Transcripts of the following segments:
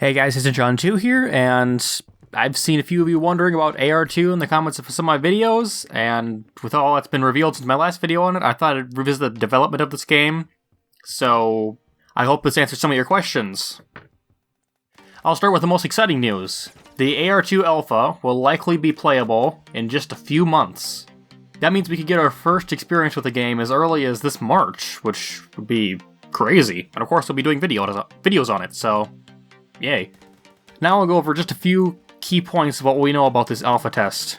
Hey guys, it's John2 here, and I've seen a few of you wondering about AR2 in the comments of some of my videos, and with all that's been revealed since my last video on it, I thought I'd revisit the development of this game, so I hope this answers some of your questions. I'll start with the most exciting news. The AR2 Alpha will likely be playable in just a few months. That means we could get our first experience with the game as early as this March, which would be crazy, and of course we'll be doing videos on it, so yay. Now I'll go over just a few key points of what we know about this alpha test.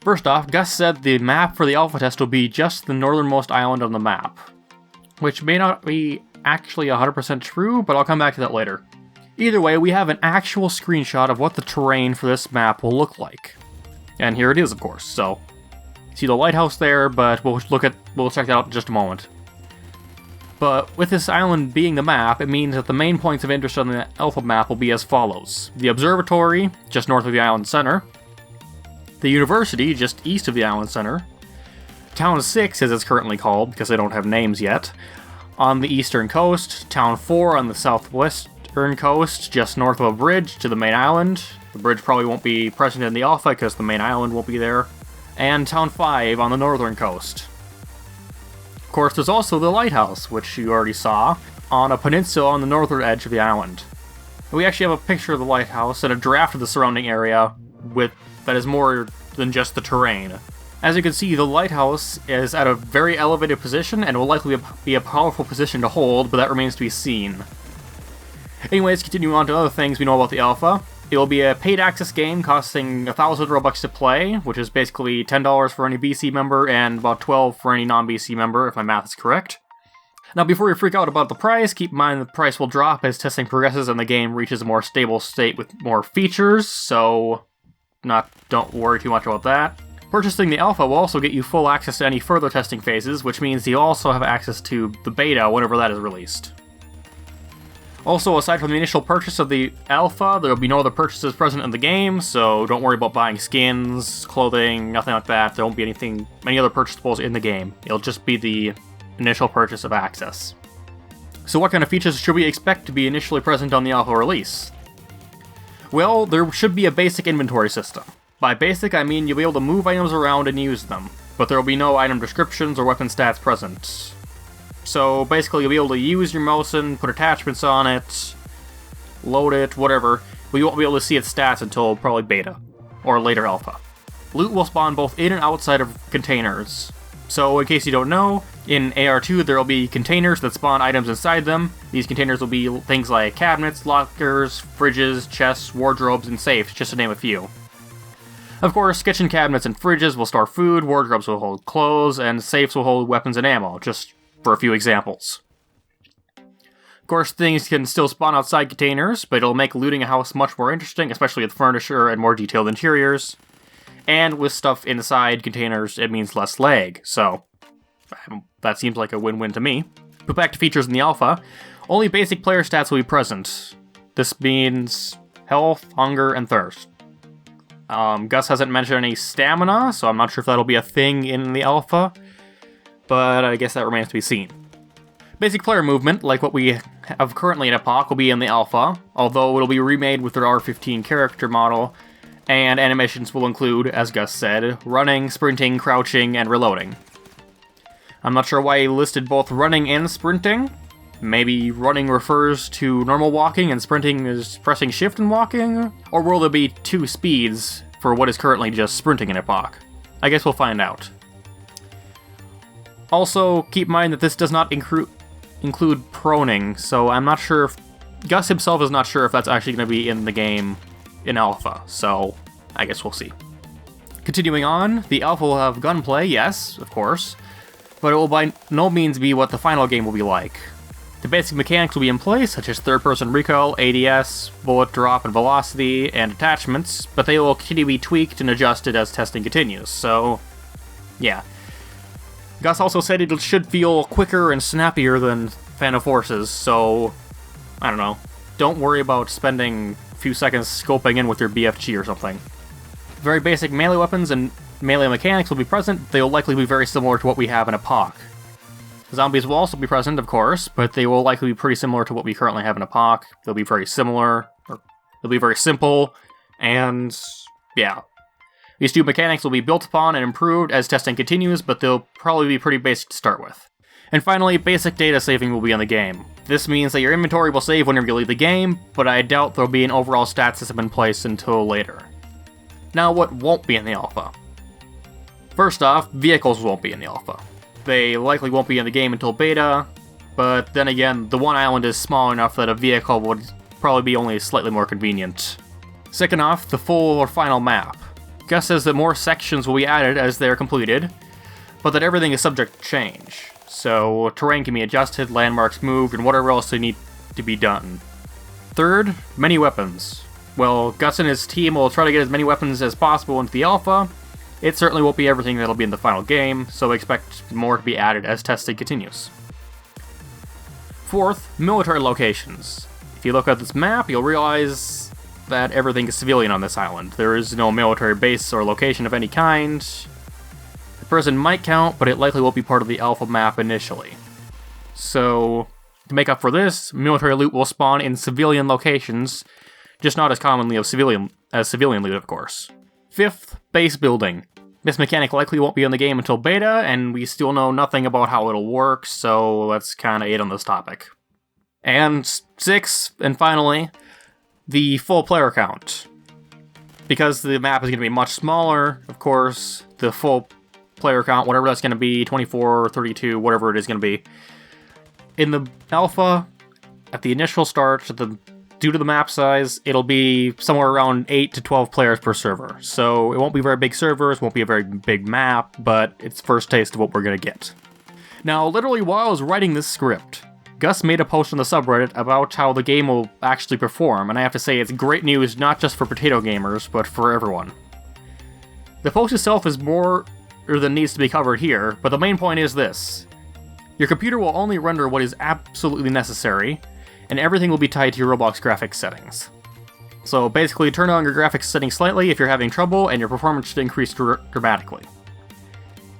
First off, Gus said the map for the alpha test will be just the northernmost island on the map, which may not be actually 100% true, but I'll come back to that later. Either way, we have an actual screenshot of what the terrain for this map will look like. And here it is, of course, so see the lighthouse there, but we'll check that out in just a moment. But with this island being the map, it means that the main points of interest on the alpha map will be as follows. The Observatory, just north of the island center. The University, just east of the island center. Town 6, as it's currently called, because they don't have names yet, on the eastern coast. Town 4 on the southwestern coast, just north of a bridge to the main island. The bridge probably won't be present in the alpha because the main island won't be there. And Town 5 on the northern coast. Of course, there's also the lighthouse, which you already saw, on a peninsula on the northern edge of the island. We actually have a picture of the lighthouse and a draft of the surrounding area that is more than just the terrain. As you can see, the lighthouse is at a very elevated position and will likely be a powerful position to hold, but that remains to be seen. Anyways, continuing on to other things we know about the alpha. It will be a paid access game costing 1,000 Robux to play, which is basically $10 for any BC member and about 12 for any non-BC member, if my math is correct. Now, before you freak out about the price, keep in mind the price will drop as testing progresses and the game reaches a more stable state with more features, so don't worry too much about that. Purchasing the alpha will also get you full access to any further testing phases, which means you also have access to the beta whenever that is released. Also, aside from the initial purchase of the alpha, there will be no other purchases present in the game, so don't worry about buying skins, clothing, nothing like that. There won't be any other purchasables in the game. It'll just be the initial purchase of access. So what kind of features should we expect to be initially present on the alpha release? Well, there should be a basic inventory system. By basic, I mean you'll be able to move items around and use them, but there will be no item descriptions or weapon stats present. So basically you'll be able to use your mouse and put attachments on it, load it, whatever, but you won't be able to see its stats until probably beta, or later alpha. Loot will spawn both in and outside of containers. So in case you don't know, in AR2 there will be containers that spawn items inside them. These containers will be things like cabinets, lockers, fridges, chests, wardrobes, and safes, just to name a few. Of course, kitchen cabinets and fridges will store food, wardrobes will hold clothes, and safes will hold weapons and ammo, just for a few examples. Of course, things can still spawn outside containers, but it'll make looting a house much more interesting, especially with furniture and more detailed interiors. And with stuff inside containers, it means less lag, so that seems like a win-win to me. But back to features in the alpha, only basic player stats will be present. This means health, hunger, and thirst. Gus hasn't mentioned any stamina, so I'm not sure if that'll be a thing in the alpha, but I guess that remains to be seen. Basic player movement, like what we have currently in Epoch, will be in the alpha, although it'll be remade with their R15 character model, and animations will include, as Gus said, running, sprinting, crouching, and reloading. I'm not sure why he listed both running and sprinting. Maybe running refers to normal walking and sprinting is pressing shift and walking? Or will there be two speeds for what is currently just sprinting in Epoch? I guess we'll find out. Also, keep in mind that this does not include proning, so I'm not sure if Gus himself is not sure if that's actually going to be in the game in alpha, so I guess we'll see. Continuing on, the alpha will have gunplay, yes, of course, but it will by no means be what the final game will be like. The basic mechanics will be in place, such as third-person recoil, ADS, bullet drop and velocity, and attachments, but they will continue to be tweaked and adjusted as testing continues, so yeah. Gus also said it should feel quicker and snappier than Phantom Forces, so I don't know. Don't worry about spending a few seconds scoping in with your BFG or something. Very basic melee weapons and melee mechanics will be present. They will likely be very similar to what we have in Epoch. Zombies will also be present, of course, but they will likely be pretty similar to what we currently have in Epoch. They'll be very similar, or It'll be very simple, and yeah. These two mechanics will be built upon and improved as testing continues, but they'll probably be pretty basic to start with. And finally, basic data saving will be in the game. This means that your inventory will save whenever you leave the game, but I doubt there'll be an overall stat system in place until later. Now, what won't be in the alpha? First off, vehicles won't be in the alpha. They likely won't be in the game until beta, but then again, the one island is small enough that a vehicle would probably be only slightly more convenient. Second off, the full or final map. Gus says that more sections will be added as they're completed, but that everything is subject to change. So terrain can be adjusted, landmarks moved, and whatever else they need to be done. Third, many weapons. Well, Gus and his team will try to get as many weapons as possible into the alpha. It certainly won't be everything that'll be in the final game, so expect more to be added as testing continues. Fourth, military locations. If you look at this map, you'll realize that everything is civilian on this island. There is no military base or location of any kind. The prison might count, but it likely won't be part of the alpha map initially. So, to make up for this, military loot will spawn in civilian locations, just not as commonly as civilian loot, of course. Fifth, base building. This mechanic likely won't be in the game until beta, and we still know nothing about how it'll work, so that's kinda it on this topic. And sixth, and finally, the full player count. Because the map is going to be much smaller, of course, the full player count, whatever that's going to be, 24, 32, whatever it is going to be. In the alpha, at the initial start, due to the map size, it'll be somewhere around 8 to 12 players per server. So it won't be very big servers, won't be a very big map, but it's first taste of what we're going to get. Now, literally while I was writing this script, Gus made a post on the subreddit about how the game will actually perform, and I have to say it's great news not just for potato gamers, but for everyone. The post itself is more than needs to be covered here, but the main point is this. Your computer will only render what is absolutely necessary, and everything will be tied to your Roblox graphics settings. So basically, turn on your graphics settings slightly if you're having trouble, and your performance should increase dramatically.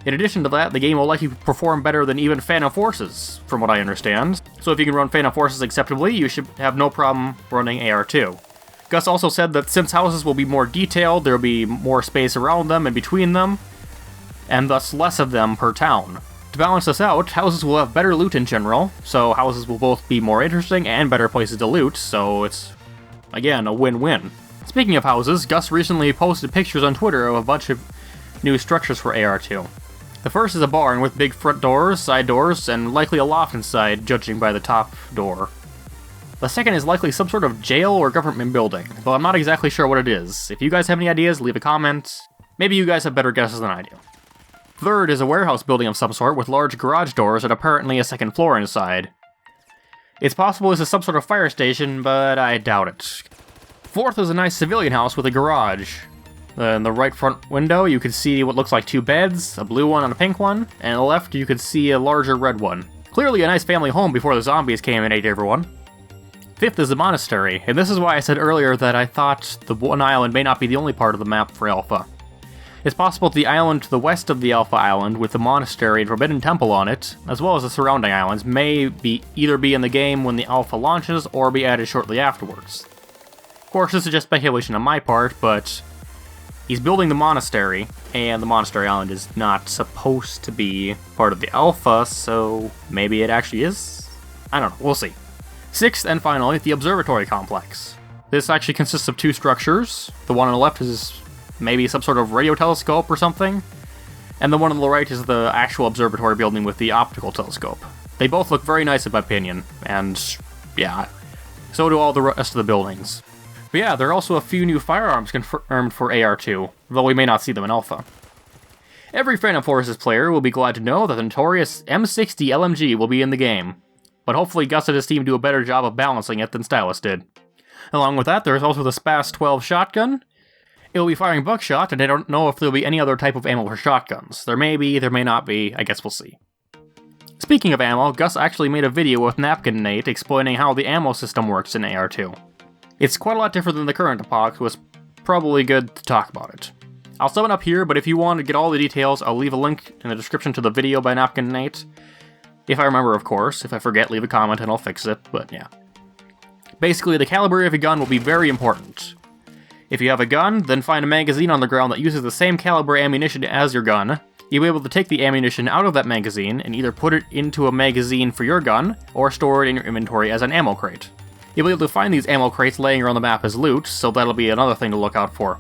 In addition to that, the game will likely perform better than even Phantom Forces, from what I understand. So if you can run Phantom Forces acceptably, you should have no problem running AR2. Gus also said that since houses will be more detailed, there will be more space around them and between them, and thus less of them per town. To balance this out, houses will have better loot in general, so houses will both be more interesting and better places to loot, so it's, again, a win-win. Speaking of houses, Gus recently posted pictures on Twitter of a bunch of new structures for AR2. The first is a barn with big front doors, side doors, and likely a loft inside, judging by the top door. The second is likely some sort of jail or government building, though I'm not exactly sure what it is. If you guys have any ideas, leave a comment. Maybe you guys have better guesses than I do. Third is a warehouse building of some sort with large garage doors and apparently a second floor inside. It's possible this is some sort of fire station, but I doubt it. Fourth is a nice civilian house with a garage. In the right front window, you can see what looks like two beds, a blue one and a pink one, and on the left, you can see a larger red one. Clearly a nice family home before the zombies came and ate everyone. Fifth is the monastery, and this is why I said earlier that I thought the one island may not be the only part of the map for Alpha. It's possible that the island to the west of the Alpha Island with the monastery and Forbidden Temple on it, as well as the surrounding islands, may either be in the game when the Alpha launches or be added shortly afterwards. Of course, this is just speculation on my part, but he's building the monastery, and the monastery island is not supposed to be part of the alpha, so maybe it actually is? I don't know, we'll see. Sixth and finally, the observatory complex. This actually consists of two structures. The one on the left is maybe some sort of radio telescope or something, and the one on the right is the actual observatory building with the optical telescope. They both look very nice in my opinion, and yeah, so do all the rest of the buildings. But yeah, there are also a few new firearms confirmed for AR2, though we may not see them in Alpha. Every Phantom Forces player will be glad to know that the notorious M60 LMG will be in the game, but hopefully Gus and his team do a better job of balancing it than Stylus did. Along with that, there is also the SPAS 12 shotgun. It will be firing buckshot, and I don't know if there will be any other type of ammo for shotguns. There may be, there may not be, I guess we'll see. Speaking of ammo, Gus actually made a video with Napkin Nate explaining how the ammo system works in AR2. It's quite a lot different than the current epoch, so it's probably good to talk about it. I'll sum it up here, but if you want to get all the details, I'll leave a link in the description to the video by Napkin Nate. If I remember, of course. If I forget, leave a comment and I'll fix it, but yeah. Basically, the caliber of your gun will be very important. If you have a gun, then find a magazine on the ground that uses the same caliber ammunition as your gun. You'll be able to take the ammunition out of that magazine and either put it into a magazine for your gun, or store it in your inventory as an ammo crate. You'll be able to find these ammo crates laying around the map as loot, so that'll be another thing to look out for.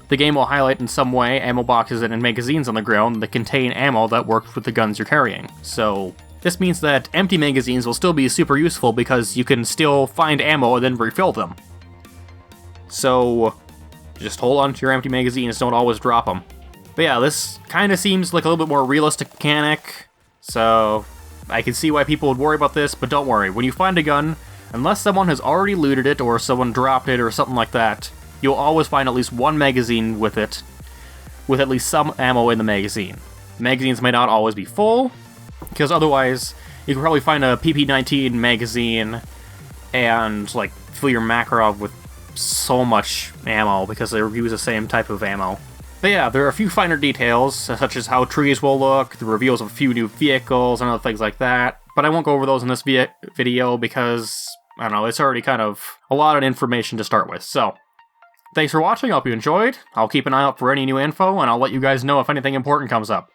The game will highlight in some way ammo boxes and magazines on the ground that contain ammo that works with the guns you're carrying. So this means that empty magazines will still be super useful because you can still find ammo and then refill them. So just hold on to your empty magazines, don't always drop them. But yeah, this kind of seems like a little bit more realistic mechanic, so I can see why people would worry about this, but don't worry. When you find a gun, unless someone has already looted it or someone dropped it or something like that, you'll always find at least one magazine with it, with at least some ammo in the magazine. Magazines may not always be full, because otherwise you could probably find a PP-19 magazine and like fill your Makarov with so much ammo because they use the same type of ammo. But yeah, there are a few finer details, such as how trees will look, the reveals of a few new vehicles, and other things like that. But I won't go over those in this video because, I don't know, it's already kind of a lot of information to start with. So, thanks for watching, I hope you enjoyed. I'll keep an eye out for any new info, and I'll let you guys know if anything important comes up.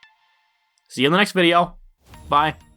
See you in the next video. Bye.